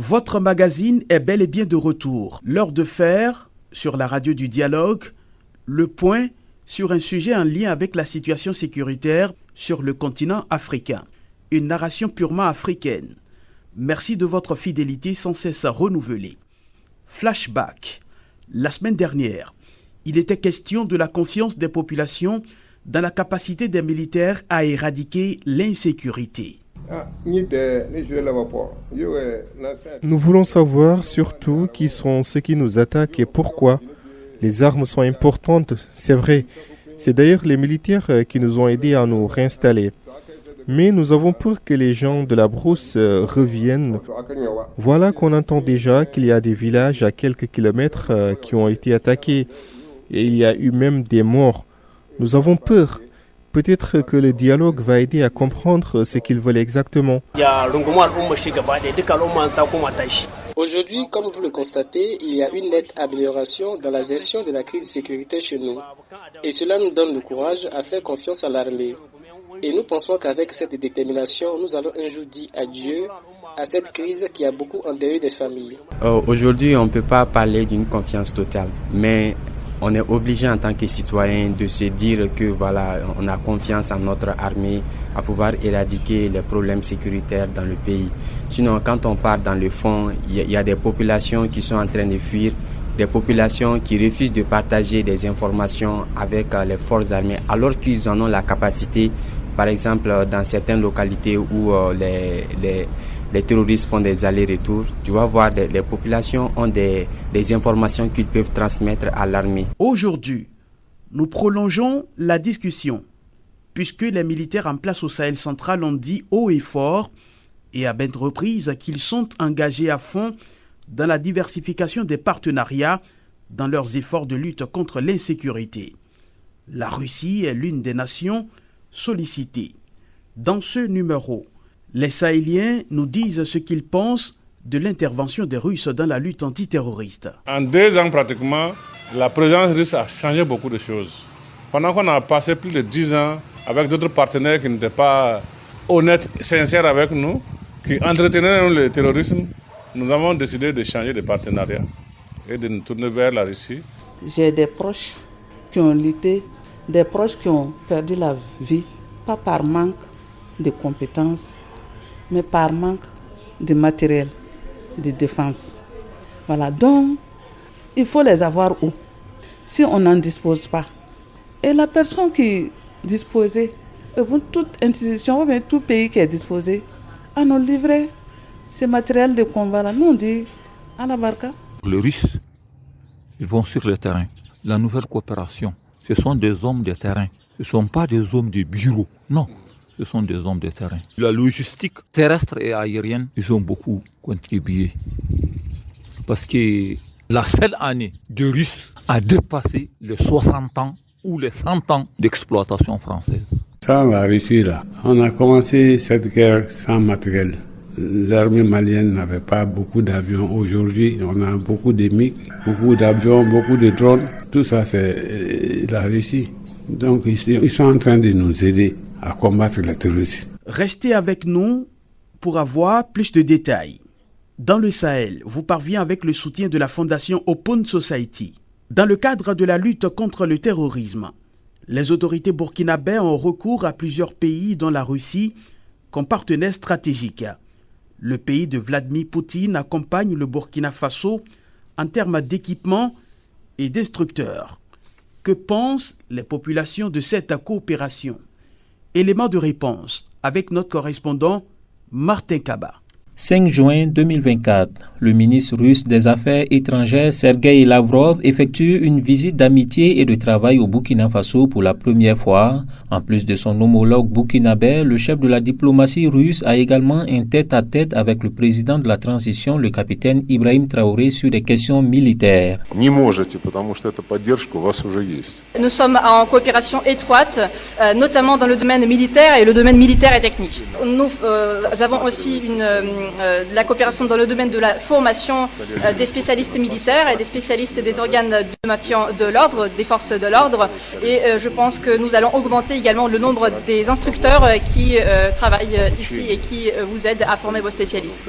Votre magazine est bel et bien de retour. L'heure de faire, sur la radio du dialogue, le point sur un sujet en lien avec la situation sécuritaire sur le continent africain. Une narration purement africaine. Merci de votre fidélité sans cesse renouvelée. Flashback. La semaine dernière, il était question de la confiance des populations dans la capacité des militaires à éradiquer l'insécurité. Nous voulons savoir surtout qui sont ceux qui nous attaquent et pourquoi. Les armes sont importantes, c'est vrai. C'est d'ailleurs les militaires qui nous ont aidés à nous réinstaller. Mais nous avons peur que les gens de la brousse reviennent. Voilà qu'on entend déjà qu'il y a des villages à quelques kilomètres qui ont été attaqués. Et il y a eu même des morts. Nous avons peur. Peut-être que le dialogue va aider à comprendre ce qu'ils veulent exactement. Aujourd'hui, comme vous le constatez, il y a une nette amélioration dans la gestion de la crise sécuritaire chez nous. Et cela nous donne le courage à faire confiance à l'armée. Et nous pensons qu'avec cette détermination, nous allons un jour dire adieu à cette crise qui a beaucoup endeuillé des familles. Aujourd'hui, on ne peut pas parler d'une confiance totale, mais on est obligé en tant que citoyen de se dire que voilà, on a confiance en notre armée à pouvoir éradiquer les problèmes sécuritaires dans le pays. Sinon, quand on part dans le fond, il y a des populations qui sont en train de fuir, des populations qui refusent de partager des informations avec les forces armées alors qu'ils en ont la capacité. Par exemple, dans certaines localités où les terroristes font des allers-retours, tu vas voir les populations ont des informations qu'ils peuvent transmettre à l'armée. Aujourd'hui, nous prolongeons la discussion, puisque les militaires en place au Sahel central ont dit haut et fort, et à maintes reprises, qu'ils sont engagés à fond dans la diversification des partenariats dans leurs efforts de lutte contre l'insécurité. La Russie est l'une des nations sollicitées. Dans ce numéro, les Sahéliens nous disent ce qu'ils pensent de l'intervention des Russes dans la lutte antiterroriste. En 2 ans pratiquement, la présence russe a changé beaucoup de choses. Pendant qu'on a passé plus de 10 ans avec d'autres partenaires qui n'étaient pas honnêtes, sincères avec nous, qui entretenaient le terrorisme, nous avons décidé de changer de partenariat et de nous tourner vers la Russie. J'ai des proches qui ont lutté, des proches qui ont perdu la vie, pas par manque de compétences, mais par manque de matériel de défense. Voilà, donc il faut les avoir où? Si on n'en dispose pas. Et la personne qui disposait, toute institution, tout pays qui est disposé, à nous livrer ce matériel de combat-là, nous on dit à la barca. Les Russes, ils vont sur le terrain. La nouvelle coopération, ce sont des hommes de terrain. Ce ne sont pas des hommes de bureau, non. Ce sont des hommes de terrain. La logistique terrestre et aérienne, ils ont beaucoup contribué. Parce que la seule année de Russes a dépassé les 60 ans ou les 100 ans d'exploitation française. Ça, on a réussi là. On a commencé cette guerre sans matériel. L'armée malienne n'avait pas beaucoup d'avions. Aujourd'hui, on a beaucoup de MiG, beaucoup d'avions, beaucoup de drones. Tout ça, c'est la Russie. Donc, ils sont en train de nous aider à combattre le terrorisme. Restez avec nous pour avoir plus de détails. Dans le Sahel, vous parvenez avec le soutien de la fondation Open Society. Dans le cadre de la lutte contre le terrorisme, les autorités burkinabées ont recours à plusieurs pays, dont la Russie, comme partenaire stratégique. Le pays de Vladimir Poutine accompagne le Burkina Faso en termes d'équipement et d'instructeurs. Que pensent les populations de cette coopération? Élément de réponse avec notre correspondant Martin Kaba. 5 juin 2024, le ministre russe des Affaires étrangères Sergueï Lavrov effectue une visite d'amitié et de travail au Burkina Faso pour la première fois. En plus de son homologue burkinabé, le chef de la diplomatie russe a également un tête-à-tête avec le président de la transition, le capitaine Ibrahim Traoré, sur des questions militaires. Nous sommes en coopération étroite, notamment dans le domaine militaire, et le domaine militaire est technique. Nous avons aussi une la coopération dans le domaine de la formation des spécialistes militaires et des spécialistes des organes de maintien de l'ordre, des forces de l'ordre. Et je pense que nous allons augmenter également le nombre des instructeurs qui travaillent ici et qui vous aident à former vos spécialistes.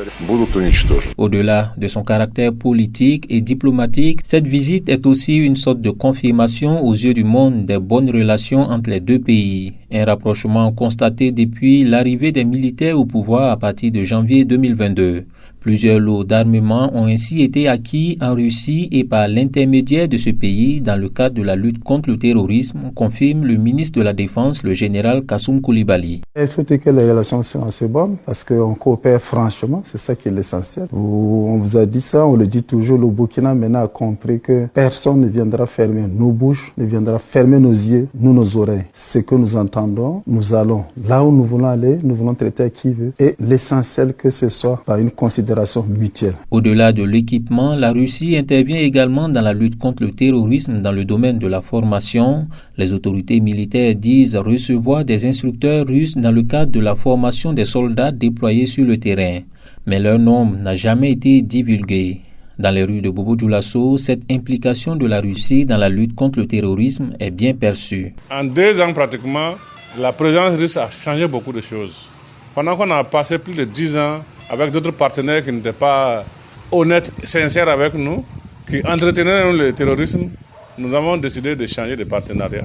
Au-delà de son caractère politique et diplomatique, cette visite est aussi une sorte de confirmation aux yeux du monde des bonnes relations entre les deux pays. Un rapprochement constaté depuis l'arrivée des militaires au pouvoir à partir de janvier 2022. Plusieurs lots d'armement ont ainsi été acquis en Russie et par l'intermédiaire de ce pays dans le cadre de la lutte contre le terrorisme, confirme le ministre de la Défense, le général Kassoum Koulibaly. Il faut que les relations soient assez bonnes parce qu'on coopère franchement, c'est ça qui est l'essentiel. On vous a dit ça, on le dit toujours, le Burkina maintenant a compris que personne ne viendra fermer nos bouches, ne viendra fermer nos yeux, nos oreilles. Ce que nous entendons, nous allons là où nous voulons aller, nous voulons traiter à qui veut et l'essentiel que ce soit par une considération mutuelle. Au-delà de l'équipement, la Russie intervient également dans la lutte contre le terrorisme dans le domaine de la formation. Les autorités militaires disent recevoir des instructeurs russes dans le cadre de la formation des soldats déployés sur le terrain. Mais leur nombre n'a jamais été divulgué. Dans les rues de Bobo-Dioulasso, cette implication de la Russie dans la lutte contre le terrorisme est bien perçue. En 2 ans pratiquement, la présence russe a changé beaucoup de choses. Pendant qu'on a passé plus de 10 ans avec d'autres partenaires qui n'étaient pas honnêtes, sincères avec nous, qui entretenaient le terrorisme, nous avons décidé de changer de partenariat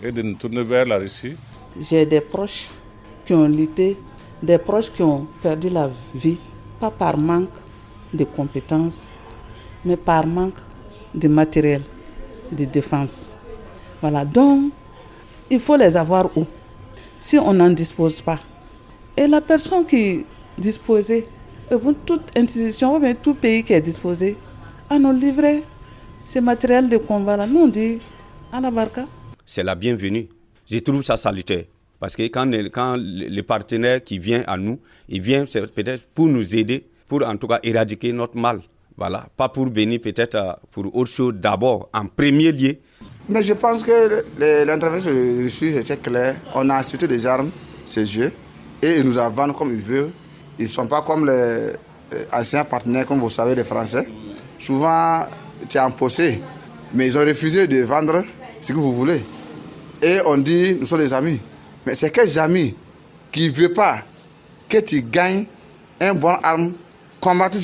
et de nous tourner vers la Russie. J'ai des proches qui ont lutté, des proches qui ont perdu la vie, pas par manque de compétences, mais par manque de matériel de défense. Voilà, donc il faut les avoir où? Si on n'en dispose pas. Et la personne qui disposée, toute institution, ou tout pays qui est disposé à nous livrer ce matériel de combat-là, nous on dit à la barca. C'est la bienvenue. Je trouve ça salutaire. Parce que quand le partenaire qui vient à nous, il vient peut-être pour nous aider, pour en tout cas éradiquer notre mal. Voilà. Pas pour venir peut-être pour autre chose d'abord, en premier lieu. Mais je pense que l'intervention de Russie était claire. On a acheté des armes, ses yeux, et ils nous en vendent comme ils veulent. Ils ne sont pas comme les anciens partenaires, comme vous savez, des Français. Souvent, tu es empossé, mais ils ont refusé de vendre ce que vous voulez. Et on dit, nous sommes des amis. Mais c'est quel ami qui ne veut pas que tu gagnes une bonne arme, combattre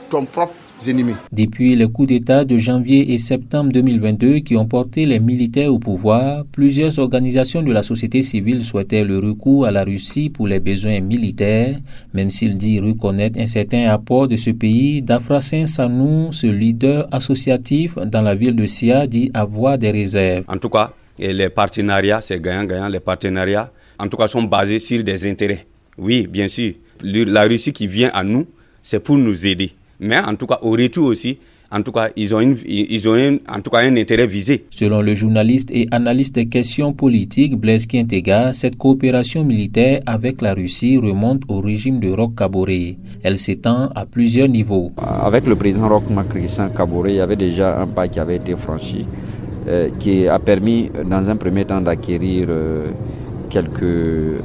ton propre ennemis. Depuis les coups d'État de janvier et septembre 2022 qui ont porté les militaires au pouvoir, plusieurs organisations de la société civile souhaitaient le recours à la Russie pour les besoins militaires, même s'il dit reconnaître un certain apport de ce pays. Dafrasin Sanou, ce leader associatif dans la ville de Sia, dit avoir des réserves. En tout cas, les partenariats, c'est gagnant-gagnant. Les partenariats, en tout cas, sont basés sur des intérêts. Oui, bien sûr, la Russie qui vient à nous, c'est pour nous aider. Mais en tout cas, au retour aussi, en tout cas, ils ont un intérêt visé. Selon le journaliste et analyste des questions politiques Blaise Kientega, cette coopération militaire avec la Russie remonte au régime de Roch Kaboré. Elle s'étend à plusieurs niveaux. Avec le président Roch Christian Kaboré, il y avait déjà un pas qui avait été franchi, qui a permis, dans un premier temps, d'acquérir quelques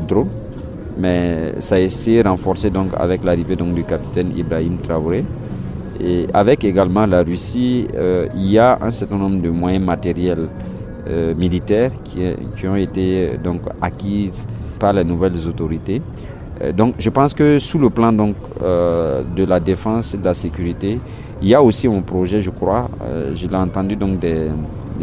drones. Mais ça a été renforcé donc avec l'arrivée donc du capitaine Ibrahim Traoré. Et avec également la Russie, il y a un certain nombre de moyens matériels militaires qui ont été donc acquis par les nouvelles autorités. Donc je pense que sous le plan donc de la défense et de la sécurité, il y a aussi un projet, je crois, je l'ai entendu donc des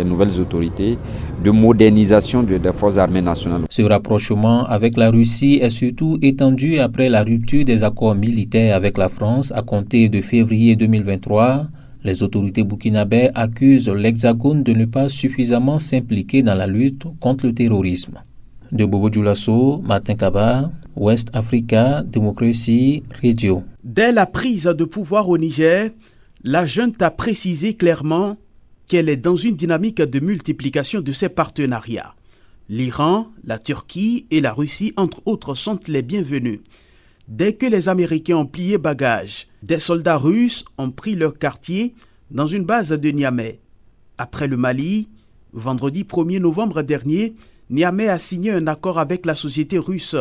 nouvelles autorités, de modernisation des forces armées nationales. Ce rapprochement avec la Russie est surtout étendu après la rupture des accords militaires avec la France à compter de février 2023. Les autorités burkinabées accusent l'Hexagone de ne pas suffisamment s'impliquer dans la lutte contre le terrorisme. De Bobo-Dioulasso, Martin Kaba, West Africa, Démocratie, Radio. Dès la prise de pouvoir au Niger, la junte a précisé clairement qu'elle est dans une dynamique de multiplication de ses partenariats. L'Iran, la Turquie et la Russie, entre autres, sont les bienvenus. Dès que les Américains ont plié bagages, des soldats russes ont pris leur quartier dans une base de Niamey. Après le Mali, vendredi 1er novembre dernier, Niamey a signé un accord avec la société russe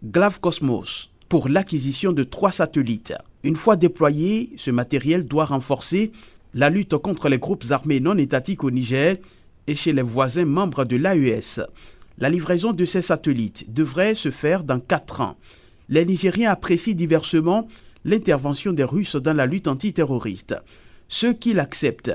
Glavkosmos pour l'acquisition de 3 satellites. Une fois déployé, ce matériel doit renforcer la lutte contre les groupes armés non étatiques au Niger et chez les voisins membres de l'AES. La livraison de ces satellites devrait se faire dans 4 ans. Les Nigériens apprécient diversement l'intervention des Russes dans la lutte antiterroriste. Ceux qui l'acceptent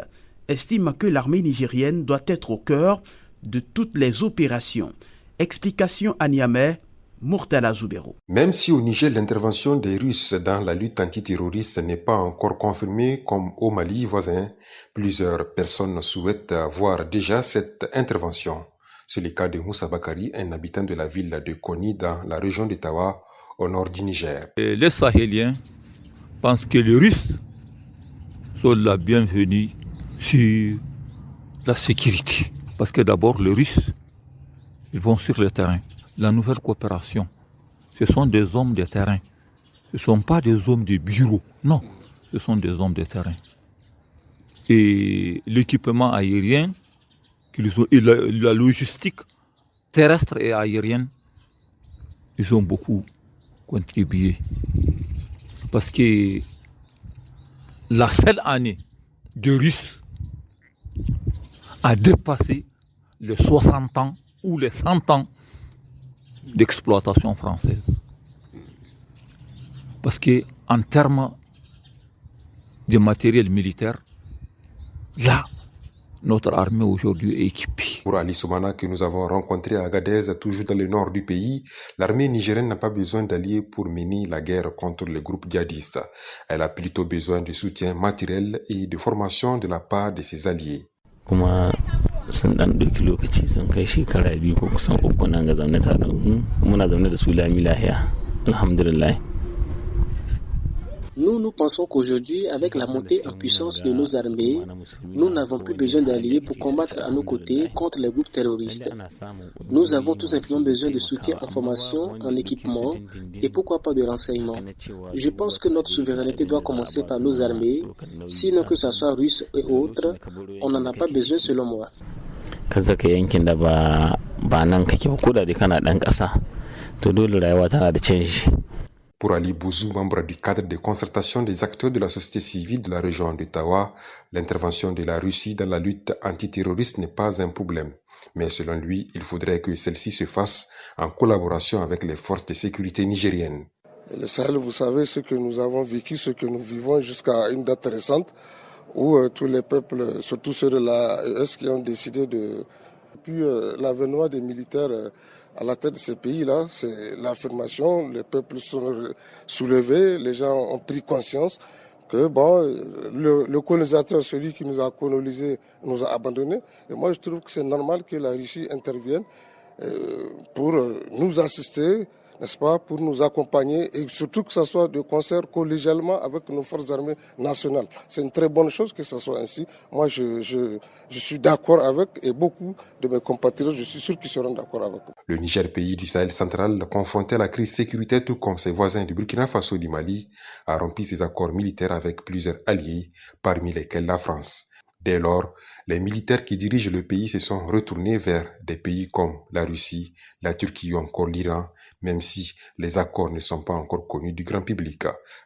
estiment que l'armée nigérienne doit être au cœur de toutes les opérations. Explication à Niamey, Murtala Zoubero. Même si au Niger l'intervention des Russes dans la lutte antiterroriste n'est pas encore confirmée comme au Mali voisin, plusieurs personnes souhaitent voir déjà cette intervention. C'est le cas de Moussa Bakari, un habitant de la ville de Koni dans la région de Tawa, au nord du Niger. Les Sahéliens pensent que les Russes sont la bienvenue sur la sécurité. Parce que d'abord, les Russes, ils vont sur le terrain. La nouvelle coopération, ce sont des hommes de terrain. Ce ne sont pas des hommes de bureau. Non, ce sont des hommes de terrain. Et l'équipement aérien, et la logistique terrestre et aérienne, ils ont beaucoup contribué. Parce que la seule année de Russes a dépassé les 60 ans ou les 100 ans d'exploitation française. Parce qu'en termes de matériel militaire, là, notre armée aujourd'hui est équipée. Pour Ali Soumana que nous avons rencontré à Agadez, toujours dans le nord du pays, l'armée nigérienne n'a pas besoin d'alliés pour mener la guerre contre les groupes djihadistes. Elle a plutôt besoin de soutien matériel et de formation de la part de ses alliés. Kuma sun dan ɗauki lokaci sun kai shekara 2 ko kusan 3 nan ga zaune tare muna zaune da su lami lahiya alhamdulillah. Nous pensons qu'aujourd'hui, avec la montée en puissance de nos armées, nous n'avons plus besoin d'alliés pour combattre à nos côtés contre les groupes terroristes. Nous avons tout simplement besoin de soutien en formation, en équipement et pourquoi pas de renseignements. Je pense que notre souveraineté doit commencer par nos armées, sinon que ce soit russes et autres, on n'en a pas besoin selon moi. Kazaka yankin da ba nan kake ba koda da kana dan kasa to dole rayuwa tana da canji. Pour Ali Bouzou, membre du cadre de concertation des acteurs de la société civile de la région de Tawa, l'intervention de la Russie dans la lutte antiterroriste n'est pas un problème. Mais selon lui, il faudrait que celle-ci se fasse en collaboration avec les forces de sécurité nigériennes. Le Sahel, vous savez, ce que nous avons vécu, ce que nous vivons jusqu'à une date récente, où tous les peuples, surtout ceux de l'AES, qui ont décidé de... Puis l'avènement des militaires à la tête de ces pays-là, c'est l'affirmation, les peuples sont soulevés, les gens ont pris conscience que le colonisateur, celui qui nous a colonisés, nous a abandonnés. Et moi, je trouve que c'est normal que la Russie intervienne pour nous assister, n'est-ce pas, pour nous accompagner et surtout que ça soit de concert collégialement avec nos forces armées nationales. C'est une très bonne chose que ça soit ainsi. Moi, je suis d'accord avec et beaucoup de mes compatriotes, je suis sûr qu'ils seront d'accord avec. Le Niger, pays du Sahel central, confronté à la crise sécuritaire tout comme ses voisins du Burkina Faso et du Mali, a rempli ses accords militaires avec plusieurs alliés, parmi lesquels la France. Dès lors, les militaires qui dirigent le pays se sont retournés vers des pays comme la Russie, la Turquie ou encore l'Iran, même si les accords ne sont pas encore connus du grand public.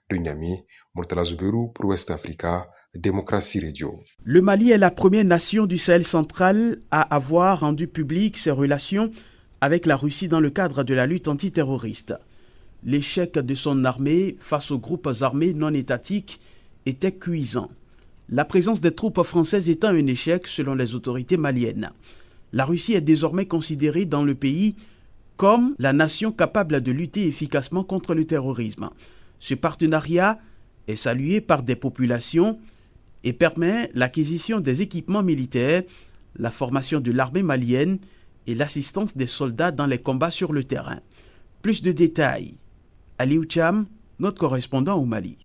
De Niamey, Murtala Zoubero pour West Africa, Démocratie Radio. Le Mali est la première nation du Sahel central à avoir rendu public ses relations avec la Russie dans le cadre de la lutte antiterroriste. L'échec de son armée face aux groupes armés non étatiques était cuisant. La présence des troupes françaises étant un échec selon les autorités maliennes. La Russie est désormais considérée dans le pays comme la nation capable de lutter efficacement contre le terrorisme. Ce partenariat est salué par des populations et permet l'acquisition des équipements militaires, la formation de l'armée malienne et l'assistance des soldats dans les combats sur le terrain. Plus de détails. Ali Oucham, notre correspondant au Mali.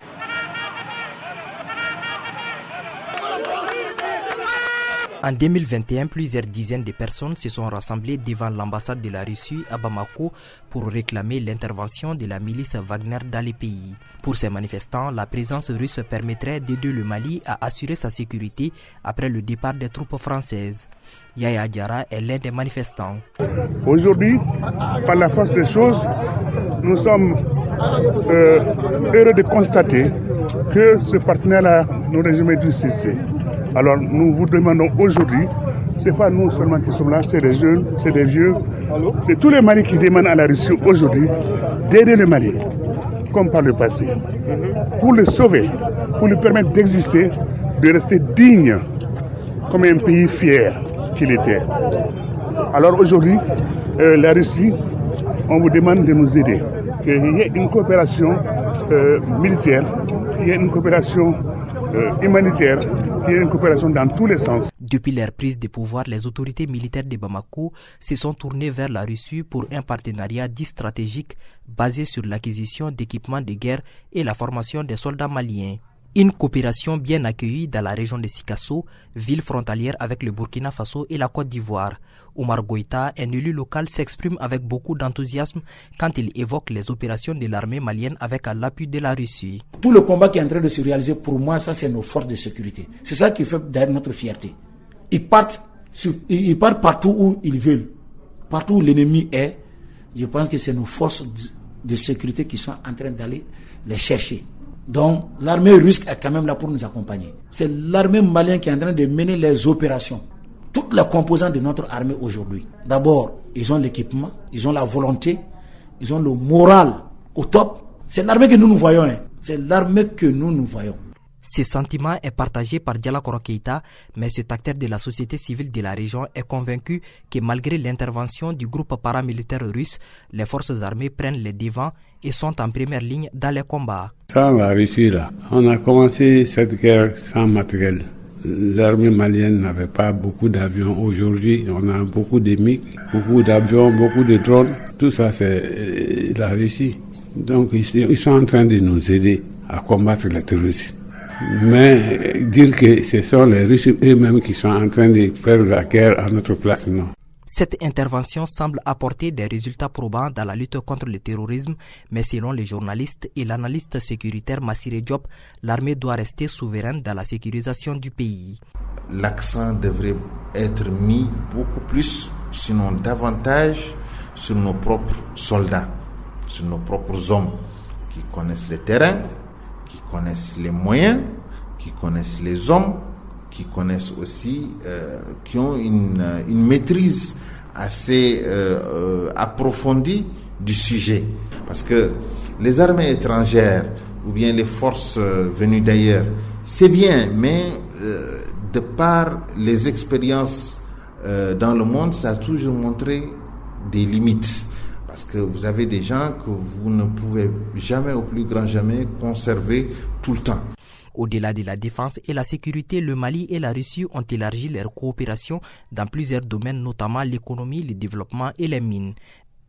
En 2021, plusieurs dizaines de personnes se sont rassemblées devant l'ambassade de la Russie à Bamako pour réclamer l'intervention de la milice Wagner dans les pays. Pour ces manifestants, la présence russe permettrait d'aider le Mali à assurer sa sécurité après le départ des troupes françaises. Yaya Diarra est l'un des manifestants. Aujourd'hui, par la force des choses, nous sommes heureux de constater que ce partenaire-là n'aurait jamais dû cesser. Alors nous vous demandons aujourd'hui, ce n'est pas nous seulement qui sommes là, c'est des jeunes, c'est des vieux, c'est tous les Maliens qui demandent à la Russie aujourd'hui d'aider le Mali, comme par le passé, pour le sauver, pour lui permettre d'exister, de rester digne, comme un pays fier qu'il était. Alors aujourd'hui, la Russie, on vous demande de nous aider, qu'il y ait une coopération militaire, qu'il y ait une coopération humanitaire, qu'il y ait une coopération dans tous les sens. Depuis leur prise de pouvoir, les autorités militaires de Bamako se sont tournées vers la Russie pour un partenariat dit stratégique basé sur l'acquisition d'équipements de guerre et la formation des soldats maliens. Une coopération bien accueillie dans la région de Sikasso, ville frontalière avec le Burkina Faso et la Côte d'Ivoire. Omar Goïta, un élu local, s'exprime avec beaucoup d'enthousiasme quand il évoque les opérations de l'armée malienne avec l'appui de la Russie. Tout le combat qui est en train de se réaliser, pour moi, ça c'est nos forces de sécurité. C'est ça qui fait d'ailleurs notre fierté. Ils partent partout où ils veulent. Partout où l'ennemi est, je pense que c'est nos forces de sécurité qui sont en train d'aller les chercher. Donc l'armée russe est quand même là pour nous accompagner. C'est l'armée malienne qui est en train de mener les opérations. Toutes les composantes de notre armée aujourd'hui. D'abord, ils ont l'équipement, ils ont la volonté, ils ont le moral au top. C'est l'armée que nous voyons. C'est l'armée que nous voyons. Ce sentiment est partagé par Dialakoro Keïta, mais cet acteur de la société civile de la région est convaincu que malgré l'intervention du groupe paramilitaire russe, les forces armées prennent les devants et sont en première ligne dans les combats. Sans la Russie, là, on a commencé cette guerre sans matériel. L'armée malienne n'avait pas beaucoup d'avions. Aujourd'hui, on a beaucoup de MiG, beaucoup d'avions, beaucoup de drones. Tout ça, c'est la Russie. Donc, ils sont en train de nous aider à combattre les terroristes. Mais dire que ce sont les Russes eux-mêmes qui sont en train de faire la guerre à notre place, non. Cette intervention semble apporter des résultats probants dans la lutte contre le terrorisme, mais selon les journalistes et l'analyste sécuritaire Massiré Diop, l'armée doit rester souveraine dans la sécurisation du pays. L'accent devrait être mis beaucoup plus, sinon davantage, sur nos propres soldats, sur nos propres hommes qui connaissent le terrain, qui connaissent les moyens, qui connaissent les hommes, qui connaissent aussi, qui ont une maîtrise assez approfondie du sujet. Parce que les armées étrangères ou bien les forces venues d'ailleurs, c'est bien, mais de par les expériences dans le monde, ça a toujours montré des limites. Parce que vous avez des gens que vous ne pouvez jamais, au plus grand jamais, conserver tout le temps. Au-delà de la défense et la sécurité, le Mali et la Russie ont élargi leur coopération dans plusieurs domaines, notamment l'économie, le développement et les mines.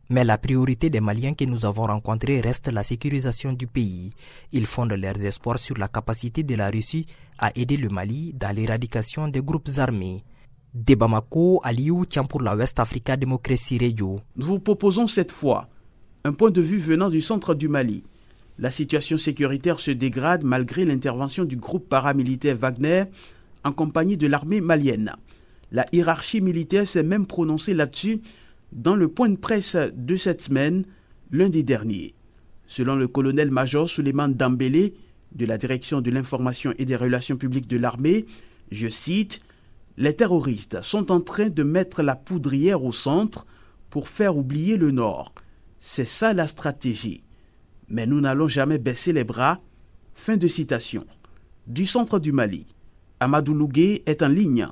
Mais la priorité des Maliens que nous avons rencontrés reste la sécurisation du pays. Ils fondent leurs espoirs sur la capacité de la Russie à aider le Mali dans l'éradication des groupes armés. De Bamako, Aliou Tcham pour la West Africa Democracy Radio. Nous vous proposons cette fois un point de vue venant du centre du Mali. La situation sécuritaire se dégrade malgré l'intervention du groupe paramilitaire Wagner en compagnie de l'armée malienne. La hiérarchie militaire s'est même prononcée là-dessus dans le point de presse de cette semaine, lundi dernier. Selon le colonel-major Souleymane Dambélé de la direction de l'information et des relations publiques de l'armée, je cite, « Les terroristes sont en train de mettre la poudrière au centre pour faire oublier le Nord. C'est ça la stratégie. Mais nous n'allons jamais baisser les bras. » Fin de citation. Du centre du Mali, Amadou Lougué est en ligne.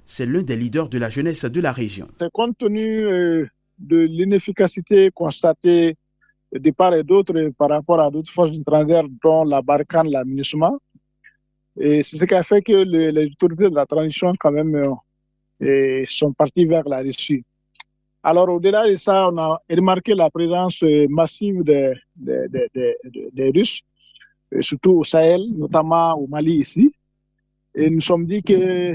C'est l'un des leaders de la jeunesse de la région. Compte tenu de l'inefficacité constatée de part et d'autre par rapport à d'autres forces étrangères, dont la Barkhane, la MINUSMA, et c'est ce qui a fait que les autorités de la transition quand même sont parties vers la Russie. Alors au-delà de ça, on a remarqué la présence massive des Russes, surtout au Sahel, notamment au Mali ici. Et nous sommes dit que,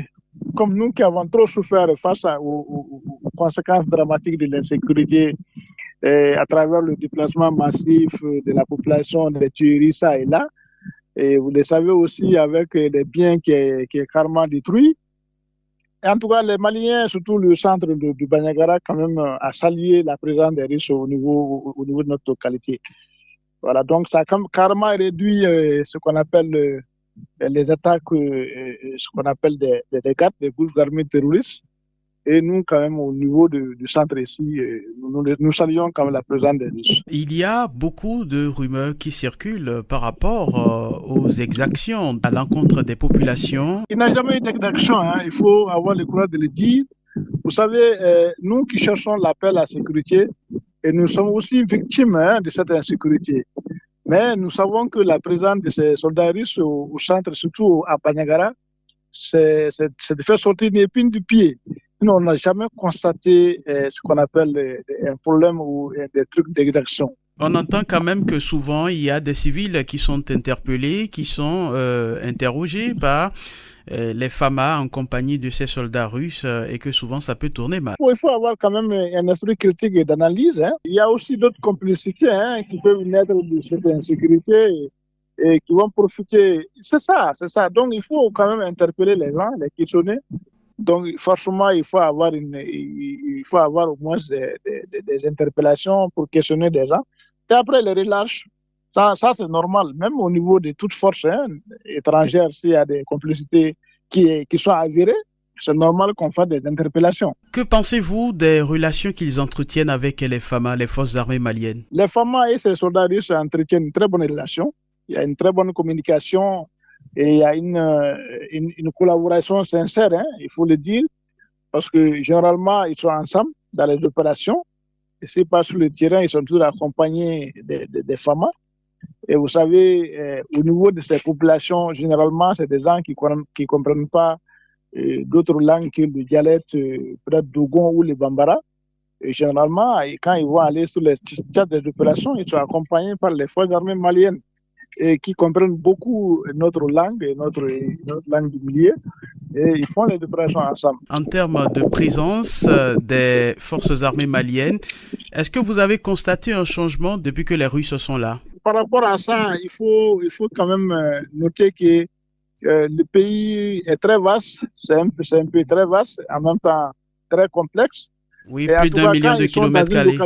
comme nous qui avons trop souffert face aux conséquences dramatiques de l'insécurité à travers le déplacement massif de la population, des tueries ça et là, et vous le savez aussi avec des biens qui est carrément détruits. Et en tout cas, les Maliens, surtout le centre du Bandiagara, quand même, a salué la présence des Russes au niveau de notre localité. Voilà, donc ça a carrément réduit ce qu'on appelle les attaques, ce qu'on appelle des GAT, des groupes armés terroristes. Et nous, quand même, au niveau du centre ici, nous saluons quand même la présence des Russes. Il y a beaucoup de rumeurs qui circulent par rapport aux exactions à l'encontre des populations. Il n'y a jamais eu d'exaction, hein. Il faut avoir le courage de le dire. Vous savez, nous qui cherchons la paix, la sécurité, et nous sommes aussi victimes de cette insécurité. Mais nous savons que la présence de ces soldats russes au centre, surtout à Bandiagara, c'est de faire sortir une épine du pied. Nous, on n'a jamais constaté ce qu'on appelle un problème ou des trucs d'exaction. On entend quand même que souvent, il y a des civils qui sont interpellés, qui sont interrogés par les FAMA en compagnie de ces soldats russes et que souvent, ça peut tourner mal. Il faut avoir quand même un esprit critique et d'analyse. Hein. Il y a aussi d'autres complicités qui peuvent naître de cette insécurité et qui vont profiter. C'est ça. Donc, il faut quand même interpeller les gens, les questionner. Donc, forcément, il faut avoir au moins des interpellations pour questionner des gens. Et après, les relâches. Ça c'est normal. Même au niveau de toutes forces étrangères, s'il y a des complicités qui sont avérées, c'est normal qu'on fasse des interpellations. Que pensez-vous des relations qu'ils entretiennent avec les FAMA, les forces armées maliennes? Les FAMA et ces soldats russes entretiennent une très bonne relation. Il y a une très bonne communication. Et il y a une collaboration sincère, il faut le dire, parce que généralement, ils sont ensemble dans les opérations. Et si pas sur le terrain, ils sont toujours accompagnés des FAMA. Et vous savez, au niveau de ces populations, généralement, c'est des gens qui ne comprennent pas d'autres langues que le dialecte, peut-être Dogon ou le Bambara. Et généralement, quand ils vont aller sur les théâtres des opérations, ils sont accompagnés par les forces armées maliennes. Et qui comprennent beaucoup notre langue et notre langue du milieu, et ils font les opérations ensemble. En termes de présence des forces armées maliennes, est-ce que vous avez constaté un changement depuis que les Russes sont là? Par rapport à ça, il faut quand même noter que le pays est très vaste, c'est un pays très vaste, en même temps très complexe. Oui, et plus d'1 million de kilomètres carrés.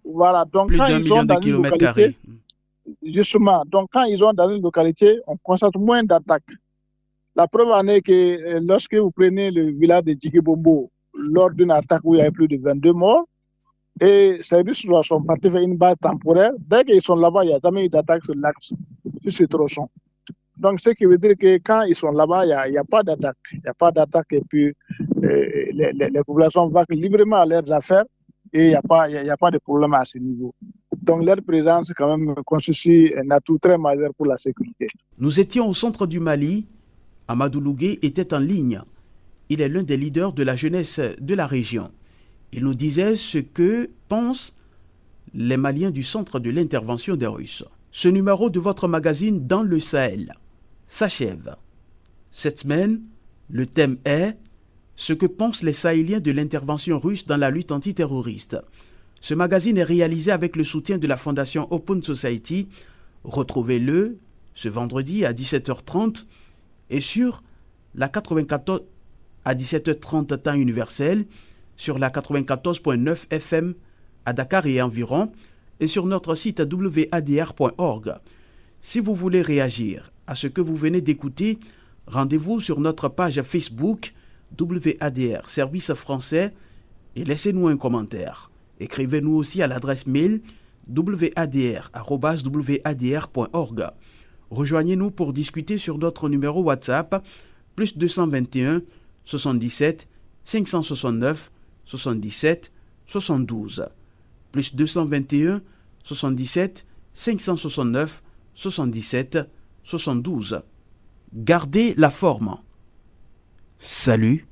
Voilà, donc plus quand d'1 ils million sont de dans kilomètres une localité, carrés. Justement, donc quand ils sont dans une localité, on constate moins d'attaques. La preuve en est que lorsque vous prenez le village de Djigibombo, lors d'une attaque où il y avait plus de 22 morts, et ces Russes sont partis faire une base temporaire, dès qu'ils sont là-bas, il n'y a jamais eu d'attaque sur l'axe, sur ce tronçon. Donc, ce qui veut dire que quand ils sont là-bas, il n'y a pas d'attaque. Il n'y a pas d'attaque et puis les populations vont librement à leurs affaires et il n'y a pas de problème à ce niveau. Donc, leur présence, quand même, constitue un atout très majeur pour la sécurité. Nous étions au centre du Mali. Amadou Lougué était en ligne. Il est l'un des leaders de la jeunesse de la région. Il nous disait ce que pensent les Maliens du centre de l'intervention des Russes. Ce numéro de votre magazine Dans le Sahel s'achève. Cette semaine, le thème est « Ce que pensent les Sahéliens de l'intervention russe dans la lutte antiterroriste ». Ce magazine est réalisé avec le soutien de la fondation Open Society. Retrouvez-le ce vendredi à 17h30 et sur la 94 à 17h30 temps universel, sur la 94.9 FM à Dakar et environ, et sur notre site wadr.org. Si vous voulez réagir à ce que vous venez d'écouter, rendez-vous sur notre page Facebook WADR Service français et laissez-nous un commentaire. Écrivez-nous aussi à l'adresse mail wadr@wadr.org. Rejoignez-nous pour discuter sur notre numéro WhatsApp +221 77 569 77 72 +221 77 569 77 72. Gardez la forme. Salut